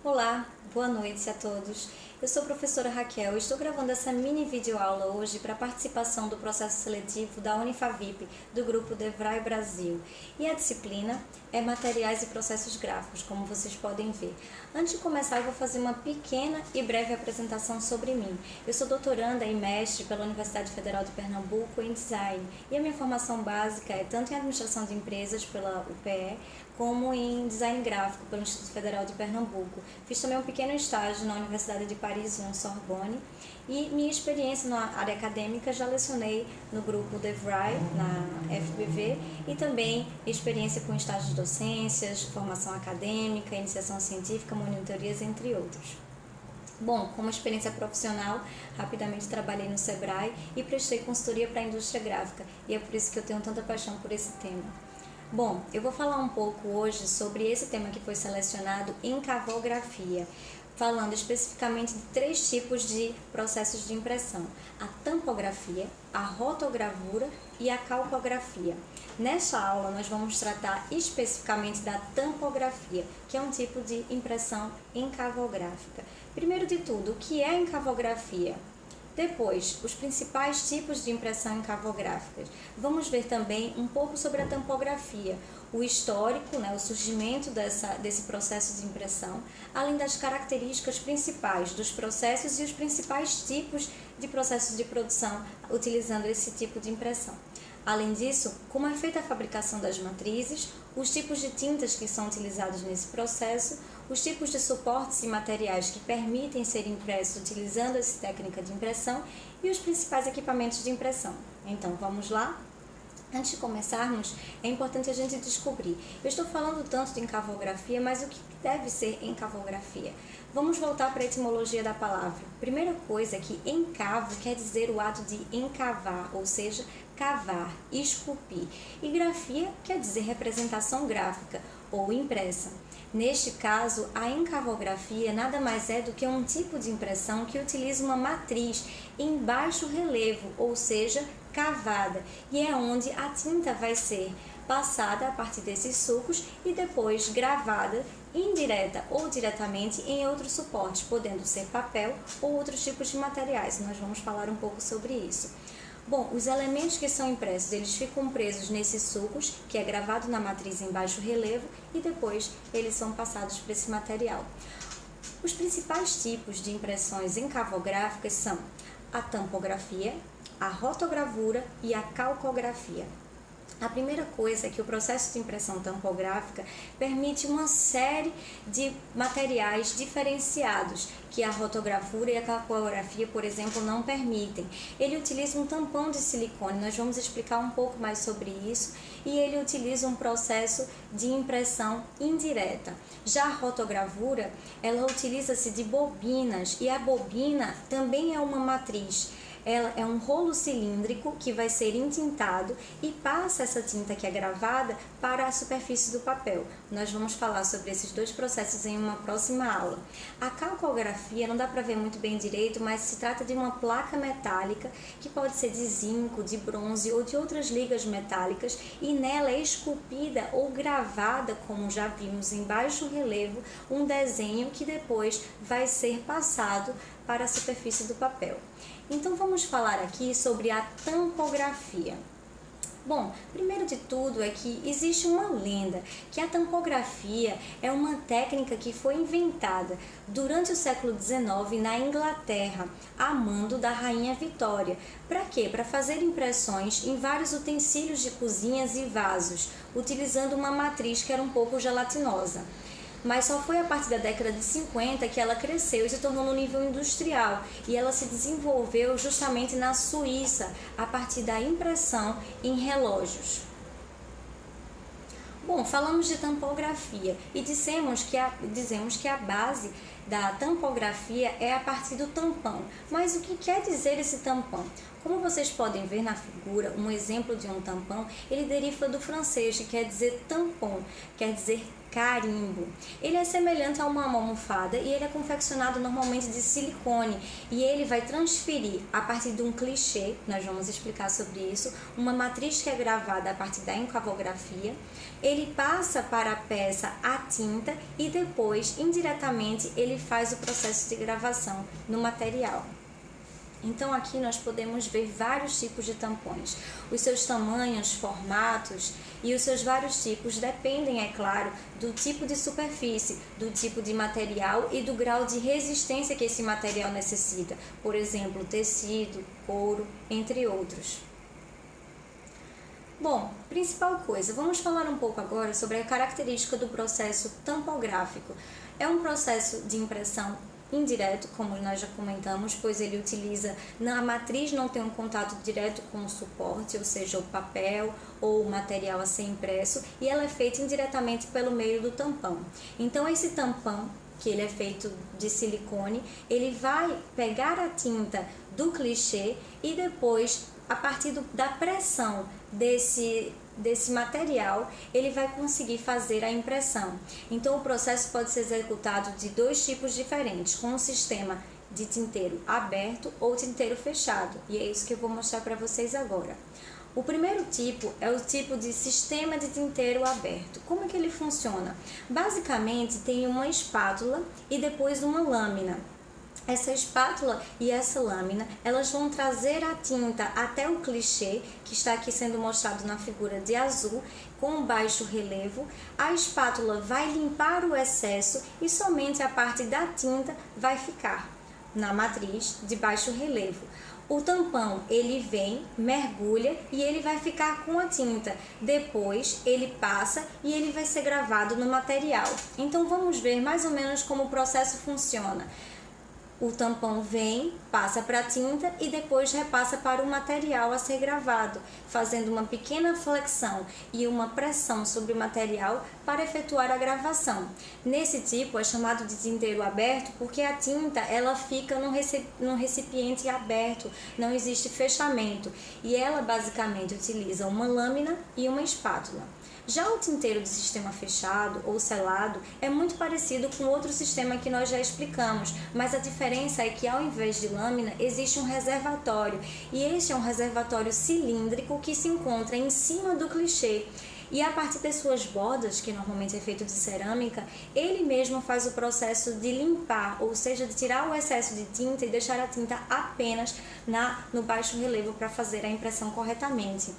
Olá, boa noite a todos. Eu sou a professora Raquel e estou gravando essa mini videoaula hoje para a participação do processo seletivo da Unifavip, do grupo DeVry Brasil. E a disciplina é Materiais e Processos Gráficos, como vocês podem ver. Antes de começar, eu vou fazer uma pequena e breve apresentação sobre mim. Eu sou doutoranda e mestre pela Universidade Federal de Pernambuco em Design, e a minha formação básica é tanto em Administração de Empresas pela UPE, como em Design Gráfico pelo Instituto Federal de Pernambuco. Fiz também um pequeno estágio na Universidade de Paris I, Sorbonne, e minha experiência na área acadêmica já lecionei no grupo DeVry, na FBV, e também experiência com estágios de docências, formação acadêmica, iniciação científica, monitorias, entre outros. Bom, como experiência profissional, rapidamente trabalhei no Sebrae e prestei consultoria para a indústria gráfica, e é por isso que eu tenho tanta paixão por esse tema. Bom, eu vou falar um pouco hoje sobre esse tema que foi selecionado, encavografia, falando especificamente de 3 tipos de processos de impressão: a tampografia, a rotogravura e a calcografia. Nesta aula nós vamos tratar especificamente da tampografia, que é um tipo de impressão encavográfica. Primeiro de tudo, o que é encavografia? Depois, os principais tipos de impressão encavográfica. Vamos ver também um pouco sobre a tampografia, o histórico, o surgimento desse processo de impressão, além das características principais dos processos e os principais tipos de processos de produção utilizando esse tipo de impressão. Além disso, como é feita a fabricação das matrizes, os tipos de tintas que são utilizados nesse processo, os tipos de suportes e materiais que permitem ser impressos utilizando essa técnica de impressão e os principais equipamentos de impressão. Então, vamos lá? Antes de começarmos, é importante a gente descobrir. Eu estou falando tanto de encavografia, mas o que deve ser encavografia? Vamos voltar para a etimologia da palavra. Primeira coisa é que encavo quer dizer o ato de encavar, ou seja, cavar, esculpir. E grafia quer dizer representação gráfica ou impressa. Neste caso, a encavografia nada mais é do que um tipo de impressão que utiliza uma matriz em baixo relevo, ou seja, cavada, e é onde a tinta vai ser passada a partir desses sulcos e depois gravada indireta ou diretamente em outros suportes, podendo ser papel ou outros tipos de materiais. Nós vamos falar um pouco sobre isso. Bom, os elementos que são impressos, eles ficam presos nesses sulcos, que é gravado na matriz em baixo relevo, e depois eles são passados para esse material. Os principais tipos de impressões encavográficas são a tampografia, a rotogravura e a calcografia. A primeira coisa é que o processo de impressão tampográfica permite uma série de materiais diferenciados que a rotogravura e a calcografia, por exemplo, não permitem. Ele utiliza um tampão de silicone, nós vamos explicar um pouco mais sobre isso, e ele utiliza um processo de impressão indireta. Já a rotogravura, ela utiliza-se de bobinas, e a bobina também é uma matriz. Ela é um rolo cilíndrico que vai ser entintado e passa essa tinta que é gravada para a superfície do papel. Nós vamos falar sobre esses 2 processos em uma próxima aula. A calcografia não dá para ver muito bem direito, mas se trata de uma placa metálica que pode ser de zinco, de bronze ou de outras ligas metálicas, e nela é esculpida ou gravada, como já vimos em baixo relevo, um desenho que depois vai ser passado para a superfície do papel. Então vamos falar aqui sobre a tampografia. Bom, primeiro de tudo é que existe uma lenda que a tampografia é uma técnica que foi inventada durante o século XIX na Inglaterra, a mando da Rainha Vitória. Para quê? Para fazer impressões em vários utensílios de cozinhas e vasos, utilizando uma matriz que era um pouco gelatinosa. Mas só foi a partir da década de 50 que ela cresceu e se tornou no nível industrial, e ela se desenvolveu justamente na Suíça, a partir da impressão em relógios. Bom, falamos de tampografia e dizemos que a base da tampografia é a partir do tampão. Mas o que quer dizer esse tampão? Como vocês podem ver na figura, um exemplo de um tampão, ele deriva do francês, que quer dizer tampon, quer dizer carimbo. Ele é semelhante a uma almofada e ele é confeccionado normalmente de silicone e ele vai transferir, a partir de um clichê, nós vamos explicar sobre isso, uma matriz que é gravada a partir da encavografia. Ele passa para a peça a tinta e depois, indiretamente, ele faz o processo de gravação no material. Então aqui nós podemos ver vários tipos de tampões. Os seus tamanhos, formatos e os seus vários tipos dependem, é claro, do tipo de superfície, do tipo de material e do grau de resistência que esse material necessita. Por exemplo, tecido, couro, entre outros. Bom, principal coisa, vamos falar um pouco agora sobre a característica do processo tampográfico. É um processo de impressão indireto, como nós já comentamos, pois ele utiliza, a matriz não tem um contato direto com o suporte, ou seja, o papel ou o material a ser impresso, e ela é feita indiretamente pelo meio do tampão. Então esse tampão, que ele é feito de silicone, ele vai pegar a tinta do clichê e depois, a partir da pressão desse material, ele vai conseguir fazer a impressão. Então o processo pode ser executado de dois tipos diferentes, com um sistema de tinteiro aberto ou tinteiro fechado, e é isso que eu vou mostrar para vocês agora. O primeiro tipo é o tipo de sistema de tinteiro aberto. Como é que ele funciona? Basicamente tem uma espátula e depois uma lâmina. Essa espátula e essa lâmina, elas vão trazer a tinta até o clichê, que está aqui sendo mostrado na figura de azul, com baixo relevo. A espátula vai limpar o excesso e somente a parte da tinta vai ficar na matriz de baixo relevo. O tampão, ele vem, mergulha e ele vai ficar com a tinta. Depois ele passa e ele vai ser gravado no material. Então vamos ver mais ou menos como o processo funciona. O tampão vem, passa para a tinta e depois repassa para o material a ser gravado, fazendo uma pequena flexão e uma pressão sobre o material para efetuar a gravação. Nesse tipo é chamado de tinteiro aberto porque a tinta ela fica num recipiente aberto, não existe fechamento e ela basicamente utiliza uma lâmina e uma espátula. Já o tinteiro de sistema fechado ou selado é muito parecido com outro sistema que nós já explicamos, mas a diferença é que ao invés de lâmina existe um reservatório, e este é um reservatório cilíndrico que se encontra em cima do clichê. E a partir das suas bordas, que normalmente é feito de cerâmica, ele mesmo faz o processo de limpar, ou seja, de tirar o excesso de tinta e deixar a tinta apenas no baixo relevo para fazer a impressão corretamente.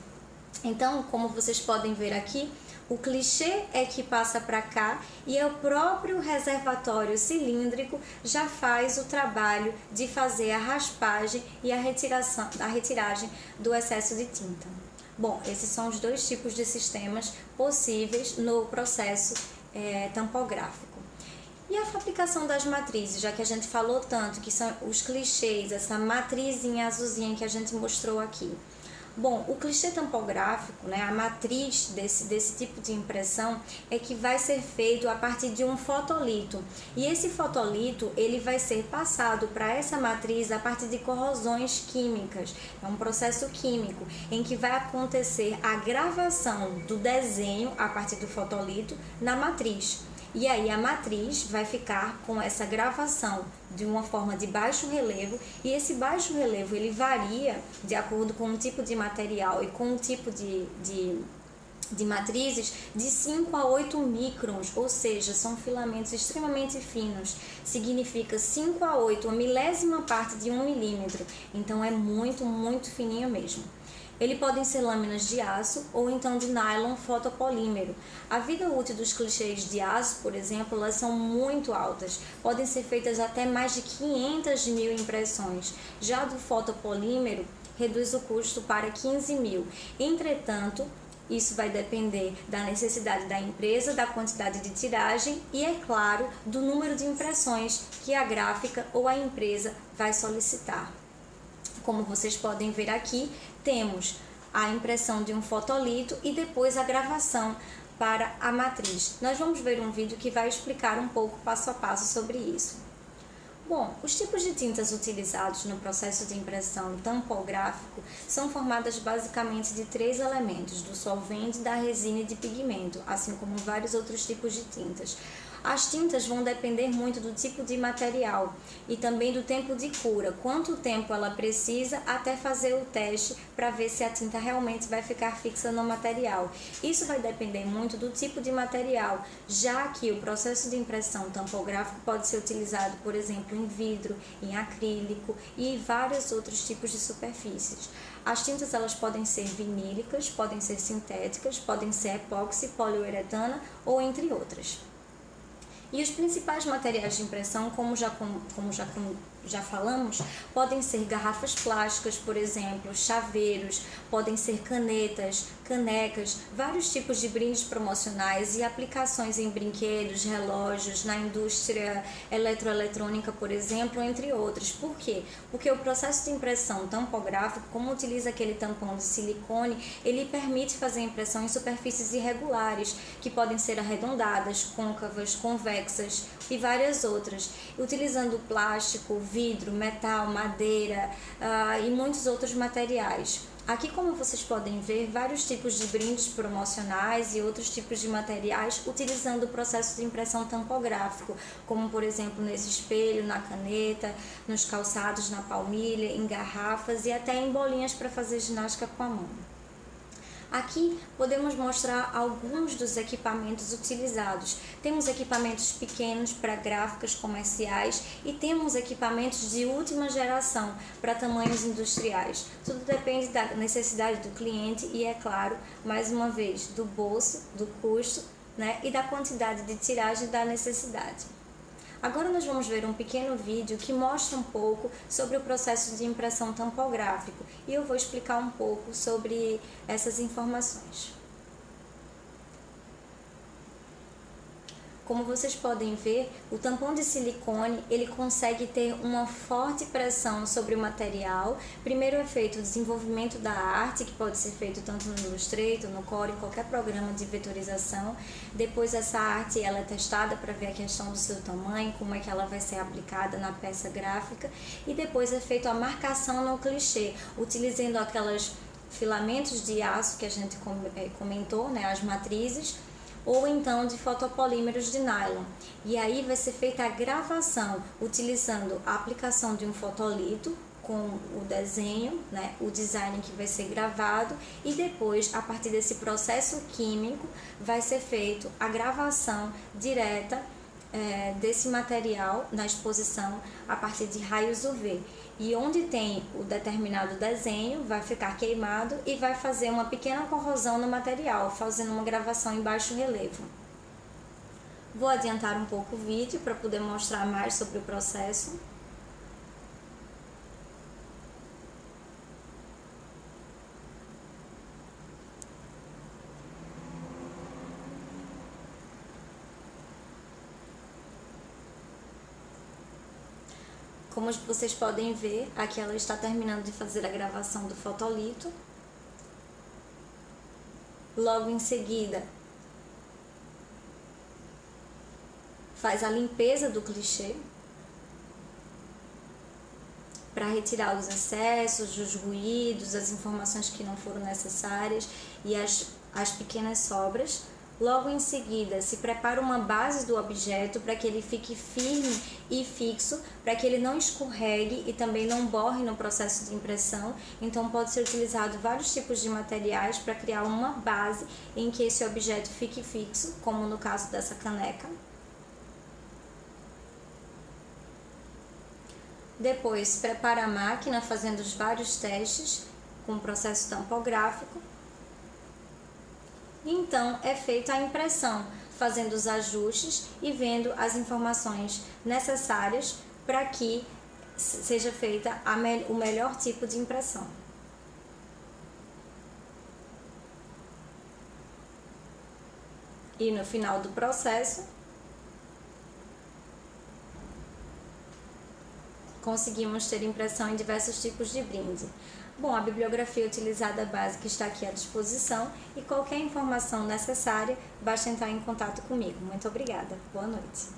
Então, como vocês podem ver aqui, o clichê é que passa para cá e o próprio reservatório cilíndrico já faz o trabalho de fazer a raspagem e a retiragem do excesso de tinta. Bom, esses são os dois tipos de sistemas possíveis no processo tampográfico. E a fabricação das matrizes, já que a gente falou tanto que são os clichês, essa matrizinha azulzinha que a gente mostrou aqui. Bom, o clichê tampográfico, a matriz desse tipo de impressão é que vai ser feito a partir de um fotolito. E esse fotolito ele vai ser passado para essa matriz a partir de corrosões químicas. É um processo químico em que vai acontecer a gravação do desenho a partir do fotolito na matriz. E aí a matriz vai ficar com essa gravação de uma forma de baixo relevo, e esse baixo relevo ele varia de acordo com o tipo de material e com o tipo de matrizes de 5 a 8 microns, ou seja, são filamentos extremamente finos, significa 5 a 8, a milésima parte de 1 milímetro, então é muito, muito fininho mesmo. Eles podem ser lâminas de aço ou então de nylon fotopolímero. A vida útil dos clichês de aço, por exemplo, elas são muito altas. Podem ser feitas até mais de 500 mil impressões. Já do fotopolímero, reduz o custo para 15 mil. Entretanto, isso vai depender da necessidade da empresa, da quantidade de tiragem e, é claro, do número de impressões que a gráfica ou a empresa vai solicitar. Como vocês podem ver aqui, temos a impressão de um fotolito e depois a gravação para a matriz. Nós vamos ver um vídeo que vai explicar um pouco passo a passo sobre isso. Bom, os tipos de tintas utilizados no processo de impressão tampográfico são formadas basicamente de 3 elementos: do solvente, da resina e de pigmento, assim como vários outros tipos de tintas. As tintas vão depender muito do tipo de material e também do tempo de cura, quanto tempo ela precisa até fazer o teste para ver se a tinta realmente vai ficar fixa no material. Isso vai depender muito do tipo de material, já que o processo de impressão tampográfico pode ser utilizado, por exemplo, em vidro, em acrílico e vários outros tipos de superfícies. As tintas elas podem ser vinílicas, podem ser sintéticas, podem ser epóxi, poliuretana ou entre outras. E os principais materiais de impressão, como já falamos, podem ser garrafas plásticas, por exemplo, chaveiros, podem ser canetas, canecas, vários tipos de brindes promocionais e aplicações em brinquedos, relógios, na indústria eletroeletrônica, por exemplo, entre outros. Por quê? Porque o processo de impressão tampográfico, como utiliza aquele tampão de silicone, ele permite fazer impressão em superfícies irregulares, que podem ser arredondadas, côncavas, convexas e várias outras, utilizando plástico, vidro, metal, madeira e muitos outros materiais. Aqui, como vocês podem ver, vários tipos de brindes promocionais e outros tipos de materiais utilizando o processo de impressão tampográfico, como por exemplo nesse espelho, na caneta, nos calçados, na palmilha, em garrafas e até em bolinhas para fazer ginástica com a mão. Aqui podemos mostrar alguns dos equipamentos utilizados. Temos equipamentos pequenos para gráficas comerciais e temos equipamentos de última geração para tamanhos industriais. Tudo depende da necessidade do cliente e, é claro, mais uma vez, do bolso, do custo, e da quantidade de tiragem da necessidade. Agora nós vamos ver um pequeno vídeo que mostra um pouco sobre o processo de impressão tampográfico e eu vou explicar um pouco sobre essas informações. Como vocês podem ver, o tampão de silicone ele consegue ter uma forte pressão sobre o material. Primeiro é feito o desenvolvimento da arte, que pode ser feito tanto no Illustrator, no Corel, em qualquer programa de vetorização. Depois essa arte ela é testada para ver a questão do seu tamanho, como é que ela vai ser aplicada na peça gráfica. E depois é feito a marcação no clichê, utilizando aquelas filamentos de aço que a gente comentou, as matrizes, ou então de fotopolímeros de nylon. E aí vai ser feita a gravação utilizando a aplicação de um fotolito com o desenho, o design que vai ser gravado e depois, a partir desse processo químico, vai ser feito a gravação direta desse material na exposição a partir de raios UV. E onde tem o determinado desenho vai ficar queimado e vai fazer uma pequena corrosão no material, fazendo uma gravação em baixo relevo. Vou adiantar um pouco o vídeo para poder mostrar mais sobre o processo. Como vocês podem ver, aqui ela está terminando de fazer a gravação do fotolito. Logo em seguida, faz a limpeza do clichê para retirar os excessos, os ruídos, as informações que não foram necessárias e as pequenas sobras. Logo em seguida, se prepara uma base do objeto para que ele fique firme e fixo, para que ele não escorregue e também não borre no processo de impressão. Então, pode ser utilizado vários tipos de materiais para criar uma base em que esse objeto fique fixo, como no caso dessa caneca. Depois, prepara a máquina fazendo os vários testes com o processo tampográfico. E então é feita a impressão, fazendo os ajustes e vendo as informações necessárias para que seja feita o melhor tipo de impressão. E no final do processo, conseguimos ter impressão em diversos tipos de brinde. Bom, a bibliografia utilizada básica está aqui à disposição e qualquer informação necessária, basta entrar em contato comigo. Muito obrigada. Boa noite.